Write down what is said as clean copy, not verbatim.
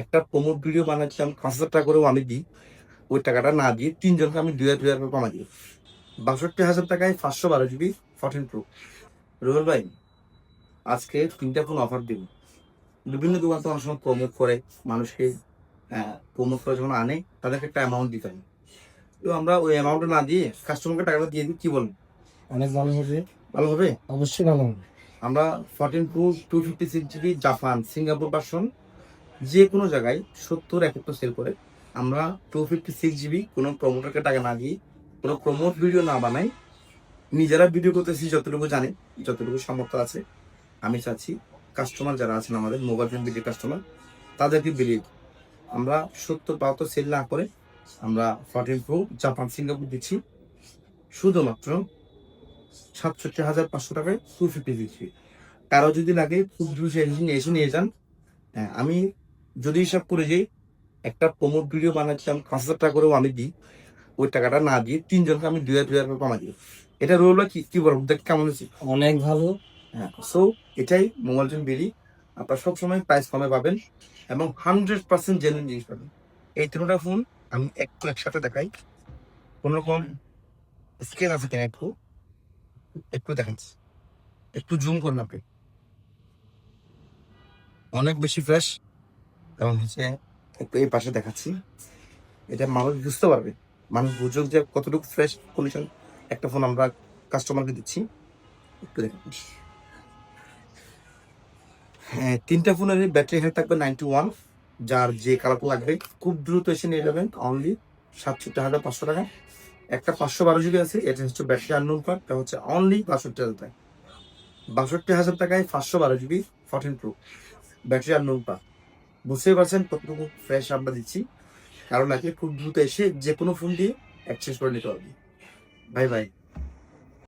একটা promote video বানাচ্ছি আমি ৫,০০০ টাকা করেও আমি দিই। ওই টাকাটা না দিয়ে ৩ জনকে আমি ২,০০০ করে কমাই দিই। ৬২,০০০ টাকায় ৫১২ জিবি 14 প্রো। রুবেল ভাই, আজকে ৩টা ফোন অফার দিব। বিভিন্ন দোকান তো অনেক সময় প্রমোট করে মানুষকে, প্রমোট করে যখন আনে তাদেরকে একটা অ্যামাউন্ট দিতে হবে। তো আমরা ওই অ্যামাউন্টটা না দিয়ে কাস্টমারকে টাকাটা দিয়ে দিই, কি বলেন? অনেক ভালো হবে। ভালো হবে? অবশ্যই ভালো হবে। আমরা 14 pro 256 GB Japan Singapore version যে কোনো জায়গায় ৭০-৭১ সেল করে। আমরা 256 জিবি কোনো প্রমোটারকে টাকা না দিয়ে, কোনো প্রমোট ভিডিও না বানাই, নিজেরা ভিডিও করতেছি যতটুকু জানি, যতটুকু সামর্থ্য আছে। আমি চাচ্ছি কাস্টমার যারা আছেন আমাদের মোবাইল ফোন বিক্রি কাস্টমার, তাদেরকে বিলিয়ে দিই। আমরা ৭০-৭২ সেল না করে আমরা 14 প্রো জাপান সিঙ্গাপুর দিচ্ছি শুধুমাত্র ৬৭,৫০০ টাকায় 256 জিবি। কারো যদি লাগে খুব দ্রুত এসে নিয়ে যান। হ্যাঁ, আমি যদি হিসাব করে যাই, একটা প্রমোট ভিডিও বানাচ্ছি আমি ৫,০০০ টাকা করেও আমি দিই। ওই টাকাটা না দিয়ে ৩ জনকে আমি ২,০০০ করে কমাই দিই। এটা রোল কি কি বলবো, দেখ কেমন হচ্ছে? অনেক ভালো। হ্যাঁ, সো এটাই মোবাইল ফোন বিডি। আপনারা সবসময় প্রাইস কমে পাবেন এবং 100% জেনুইন জিনিস পাবেন। এই ৩টা ফোন আমি একটু একসাথে দেখাই। কোন রকম স্কেল আছে কিনা একটু একটু দেখাচ্ছি। একটু জুম করুন আপনি। অনেক বেশি ফ্রেশ এবং হচ্ছে একটু এই পাশে দেখাচ্ছি। এটা মানুষ বুঝতে পারবে। মানুষ বুঝুক যে কতটুকু ফ্রেশ কন্ডিশন একটা ফোন আমরা কাস্টমারকে দিচ্ছি। একটু দেখুন। হ্যাঁ, ৩টা ফোনের ব্যাটারি হেলথ থাকবে 91। যার যে কালারটা লাগবে খুব দ্রুত এসে নিয়ে যাবেন অনলি ৬৭,৫০০ টাকা। একটা ৫১২ জিবি আছে, এটা হচ্ছে ব্যাটারি আননোন পার্ট, এটা হচ্ছে অনলি ৬২,০০০ টাকা। ৬২,০০০ টাকায় ৫১২ GB 14 pro battery unknown part. বুঝতেই পারছেন কতটুকু ফ্রেশ আমরা দিচ্ছি। কারণ আগে খুব দ্রুত এসে যে কোনো ফোন দিয়ে এক্সচেঞ্জ করে নিতে পারবে। Bye bye.